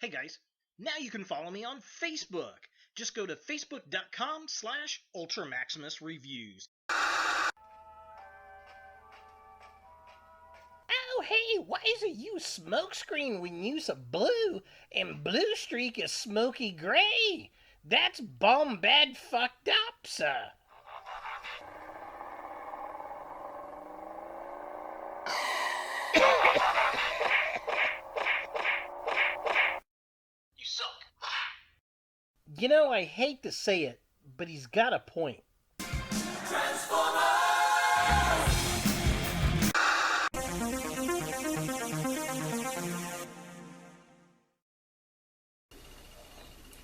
Hey guys, now you can follow me on Facebook. Just go to facebook.com/UltraMaximusReviews. Oh, hey, why is it you Smokescreen when you's a blue and Blue Streak is smoky gray? That's bomb bad fucked up, sir. You suck. You know, I hate to say it, but he's got a point.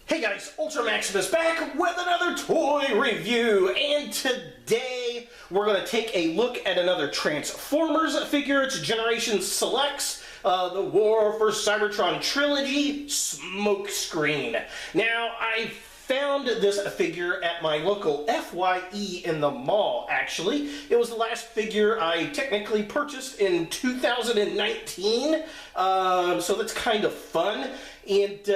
Hey guys, Ultra Maximus back with another toy review, and today we're going to take a look at another Transformers figure. It's Generation Selects, the War for Cybertron Trilogy, Smokescreen. Now, I found this figure at my local FYE in the mall, actually. It was the last figure I technically purchased in 2019, so that's kind of fun. And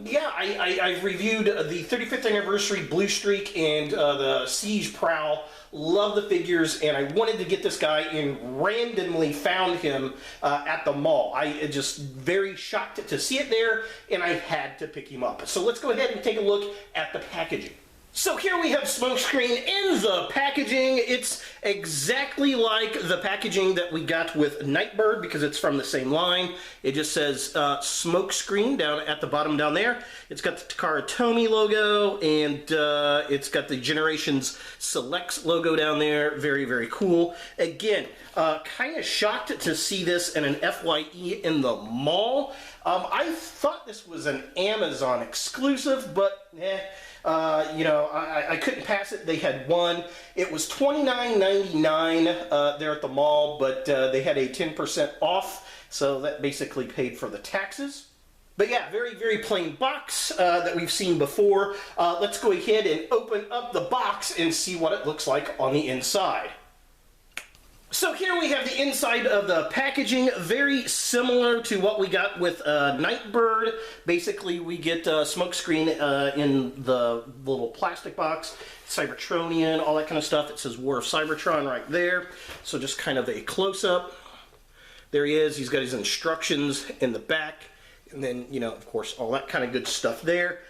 yeah, I've reviewed the 35th anniversary Blue Streak and the Siege Prowl. Love the figures, and I wanted to get this guy and randomly found him at the mall. I just very shocked to see it there, and I had to pick him up. So let's go ahead and take a look at the packaging. So here we have Smokescreen in the packaging. It's exactly like the packaging that we got with Nightbird because it's from the same line. It just says Smokescreen down at the bottom down there. It's got the Takara Tomy logo, and it's got the Generations Selects logo down there. Very, very cool. Again, kind of shocked to see this in an FYE in the mall. I thought this was an Amazon exclusive, but you know, I couldn't pass it. They had one. It was $29.99 there at the mall, but they had a 10% off, so that basically paid for the taxes. But yeah, very, very plain box that we've seen before. Let's go ahead and open up the box and see what it looks like on the inside. So here we have the inside of the packaging, very similar to what we got with Nightbird. Basically, we get Smokescreen in the little plastic box, Cybertronian, all that kind of stuff. It says War of Cybertron right there. So just kind of a close-up. There he is. He's got his instructions in the back. And then, you know, of course, all that kind of good stuff there.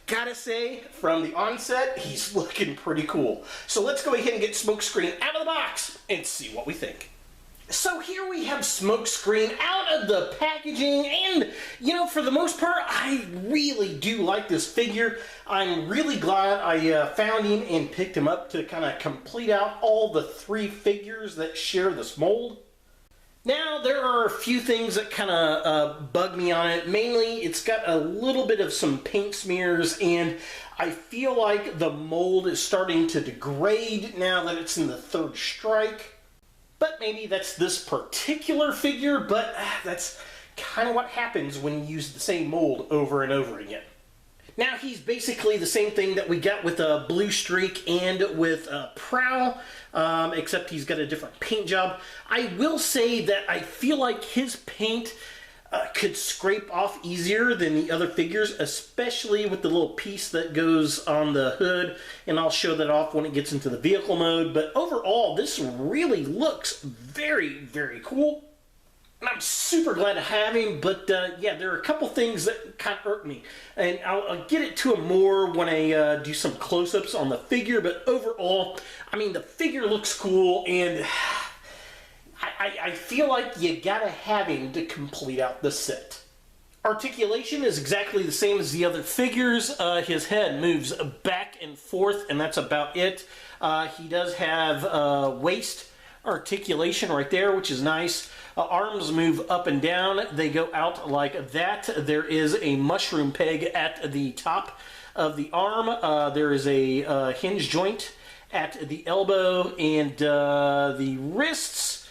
Gotta say, from the onset, he's looking pretty cool. So let's go ahead and get Smokescreen out of the box and see what we think. So here we have Smokescreen out of the packaging, and, you know, for the most part, I really do like this figure. I'm really glad I found him and picked him up to kind of complete out all the three figures that share this mold. Now, there are a few things that kind of bug me on it. Mainly, it's got a little bit of some paint smears, and I feel like the mold is starting to degrade now that it's in the third strike. But maybe that's this particular figure, but that's kind of what happens when you use the same mold over and over again. Now, he's basically the same thing that we got with Blue Streak and with Prowl, except he's got a different paint job. I will say that I feel like his paint could scrape off easier than the other figures, especially with the little piece that goes on the hood, and I'll show that off when it gets into the vehicle mode. But overall, this really looks very, very cool. And I'm super glad to have him, but yeah, there are a couple things that kind of irk me. And I'll get it to him more when I do some close-ups on the figure, but overall, I mean, the figure looks cool, and I feel like you gotta have him to complete out the set. Articulation is exactly the same as the other figures. His head moves back and forth, and that's about it. He does have waist articulation right there, which is nice. Arms move up and down. They go out like that. There is a mushroom peg at the top of the arm. There is a hinge joint at the elbow, and the wrists,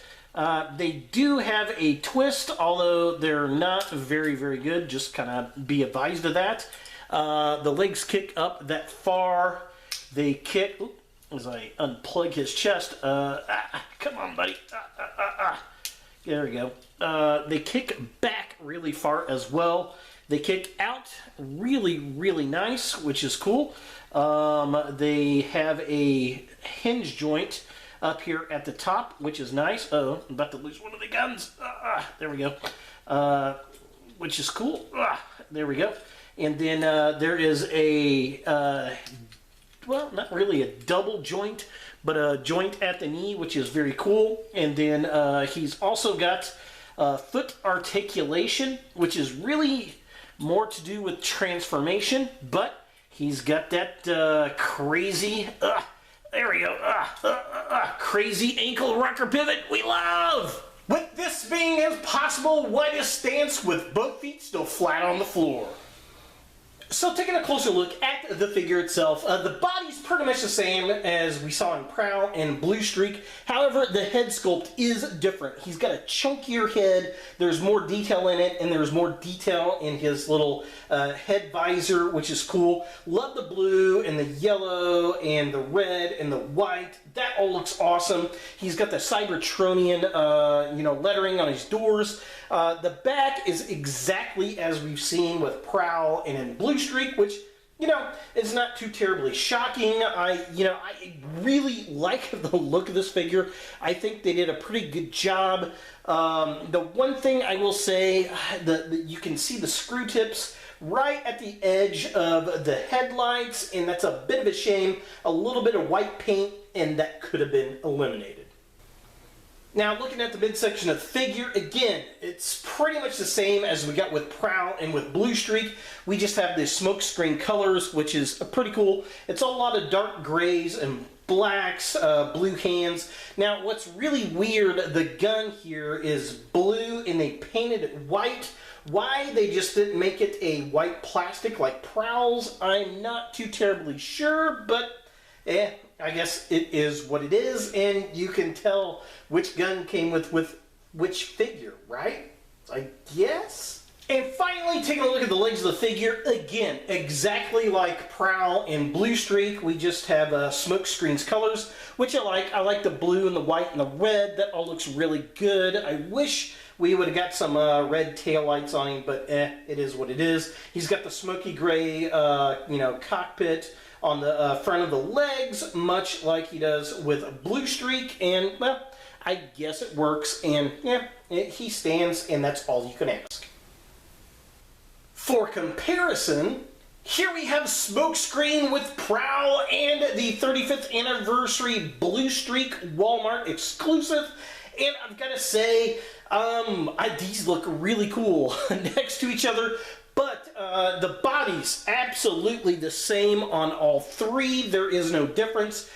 they do have a twist, although they're not very, very good. Just kind of be advised of that. The legs kick up that far. They kick, as I unplug his chest. Come on, buddy. There we go. They kick back really far as well. They kick out really, really nice, which is cool. They have a hinge joint up here at the top, which is nice. Oh, I'm about to lose one of the guns. There we go. Which is cool. There we go. And then there is a, well, not really a double joint, but a joint at the knee, which is very cool. And then he's also got foot articulation, which is really more to do with transformation, but he's got that crazy, there we go, crazy ankle rocker pivot we love! With this being as possible, what is stance with both feet still flat on the floor? So taking a closer look at the figure itself, the body's pretty much the same as we saw in Prowl and Blue Streak. However, the head sculpt is different. He's got a chunkier head, there's more detail in it, and there's more detail in his little head visor, which is cool. Love the blue and the yellow and the red and the white. That all looks awesome. He's got the Cybertronian lettering on his doors. The back is exactly as we've seen with Prowl and in Blue Streak, which, is not too terribly shocking. I really like the look of this figure. I think they did a pretty good job. The one thing I will say, you can see the screw tips right at the edge of the headlights, and that's a bit of a shame. A little bit of white paint, and that could have been eliminated. Now, looking at the midsection of the figure, again, it's pretty much the same as we got with Prowl and with Blue Streak. We just have the Smokescreen colors, which is pretty cool. It's a lot of dark grays and blacks, blue hands. Now, what's really weird, the gun here is blue and they painted it white. Why they just didn't make it a white plastic like Prowl's, I'm not too terribly sure, but I guess it is what it is, and you can tell which gun came with which figure, right? I guess? And finally, taking a look at the legs of the figure, again, exactly like Prowl and Blue Streak, we just have Smokescreen's colors, which I like. I like the blue and the white and the red. That all looks really good. I wish we would have got some red taillights on him, but it is what it is. He's got the smoky gray, cockpit on the front of the legs, much like he does with Blue Streak, and, well, I guess it works, and, he stands, and that's all you can ask. For comparison, here we have Smokescreen with Prowl and the 35th anniversary Blue Streak Walmart exclusive, and I've got to say, these look really cool next to each other. But the body's absolutely the same on all three. There is no difference.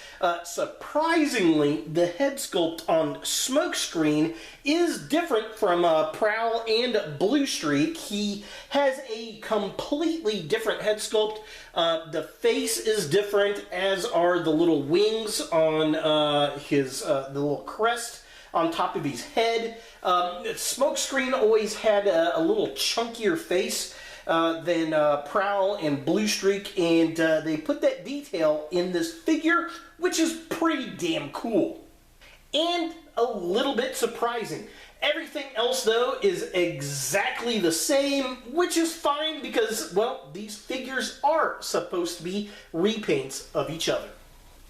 Surprisingly, the head sculpt on Smokescreen is different from Prowl and Blue Streak. He has a completely different head sculpt. The face is different, as are the little wings on the little crest on top of his head. Smokescreen always had a little chunkier face than Prowl and Blue Streak, and they put that detail in this figure, which is pretty damn cool. And a little bit surprising. Everything else, though, is exactly the same, which is fine because, well, these figures are supposed to be repaints of each other.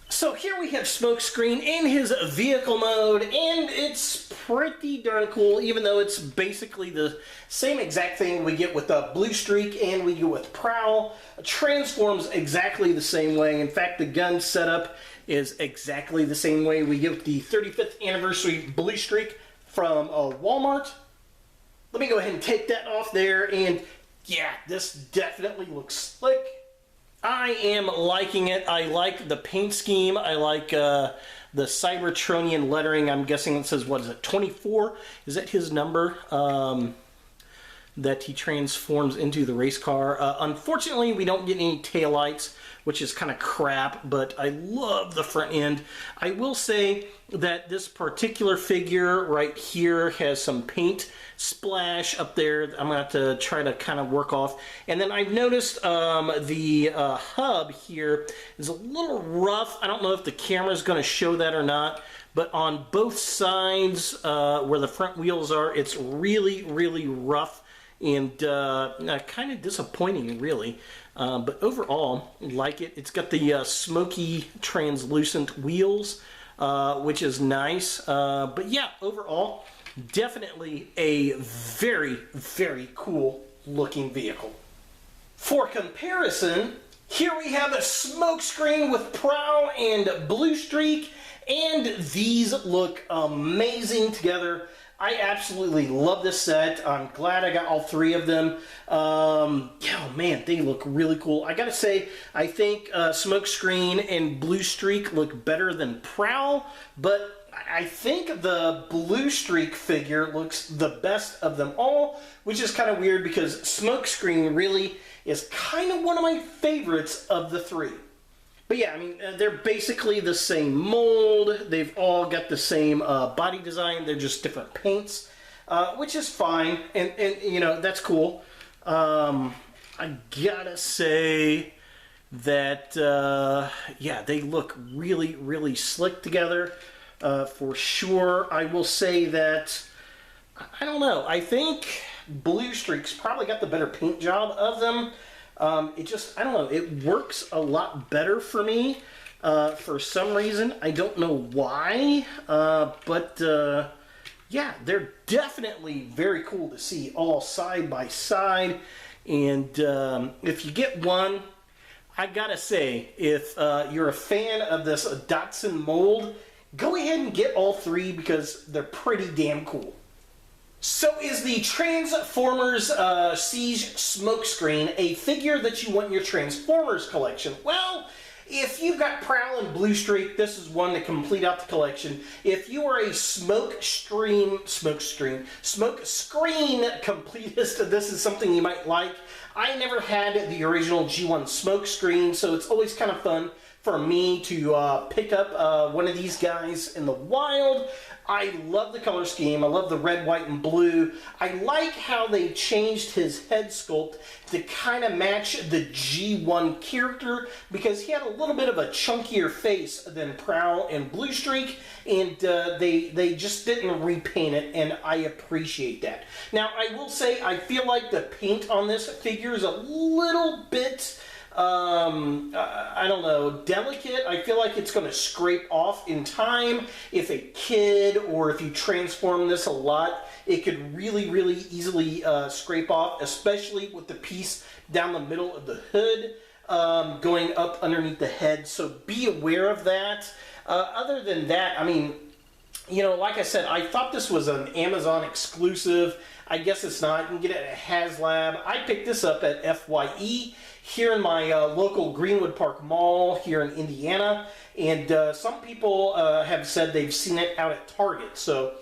So here we have Smokescreen in his vehicle mode, and it's pretty darn cool, even though it's basically the same exact thing we get with Blue Streak and we get with Prowl. Transforms exactly the same way. In fact, the gun setup is exactly the same way we get with the 35th anniversary Blue Streak from Walmart. Let me go ahead and take that off there, and yeah, this definitely looks slick. I am liking it. I like the paint scheme. I like the Cybertronian lettering. I'm guessing it says, what is it, 24? Is that his number that he transforms into the race car? Unfortunately, we don't get any taillights, which is kind of crap, but I love the front end. I will say that this particular figure right here has some paint splash up there. I'm going to have to try to kind of work off. And then I've noticed the hub here is a little rough. I don't know if the camera is going to show that or not, but on both sides where the front wheels are, it's really, really rough. and kind of disappointing, really. But overall, like it. It's got the smoky, translucent wheels, which is nice. But yeah, overall, definitely a very, very cool looking vehicle. For comparison, here we have a Smokescreen with Prowl and Blue Streak, and these look amazing together. I absolutely love this set. I'm glad I got all three of them. Yeah, man, they look really cool. I gotta say, I think Smokescreen and Blue Streak look better than Prowl, but I think the Blue Streak figure looks the best of them all, which is kind of weird because Smokescreen really is kind of one of my favorites of the three. But yeah, I mean, they're basically the same mold. They've all got the same body design. They're just different paints, which is fine. And you know, that's cool. I gotta say that, yeah, they look really, really slick together, for sure. I will say that, I don't know, I think Blue Streak's probably got the better paint job of them. It just, I don't know, it works a lot better for me, for some reason. I don't know why, but yeah, they're definitely very cool to see all side by side. And if you get one, I gotta say, if you're a fan of this Datsun mold, go ahead and get all three because they're pretty damn cool. So is the Transformers Siege Smokescreen a figure that you want in your Transformers collection? Well, if you've got Prowl and Blue Streak, this is one to complete out the collection. If you are a Smokescreen completist, this is something you might like. I never had the original G1 Smokescreen, so it's always kind of fun for me to pick up one of these guys in the wild. I love the color scheme. I love the red, white, and blue. I like how they changed his head sculpt to kind of match the G1 character because he had a little bit of a chunkier face than Prowl and Blue Streak, and they just didn't repaint it, and I appreciate that. Now, I will say, I feel like the paint on this figure is a little bit, I don't know, delicate. I feel like it's going to scrape off in time. If a kid or if you transform this a lot, it could really, really easily scrape off, especially with the piece down the middle of the hood going up underneath the head. So be aware of that. Other than that, I mean, you know, like I said, I thought this was an Amazon exclusive. I guess it's not. You can get it at HasLab. I picked this up at FYE here in my local Greenwood Park Mall here in Indiana, and some people have said they've seen it out at Target. So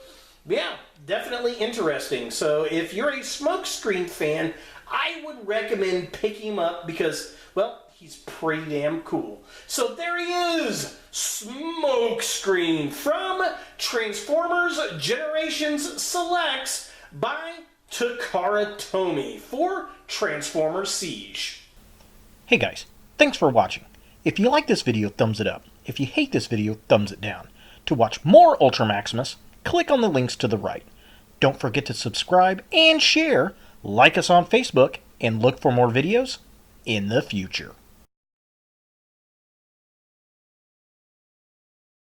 yeah, definitely interesting. So if you're a Smokescreen fan, I would recommend picking him up because, well, he's pretty damn cool. So there he is, Smokescreen from Transformers Generations Selects by Takara Tomy for Transformers Siege. Hey guys, thanks for watching. If you like this video, thumbs it up. If you hate this video, thumbs it down. To watch more Ultra Maximus, click on the links to the right. Don't forget to subscribe and share, like us on Facebook, and look for more videos in the future.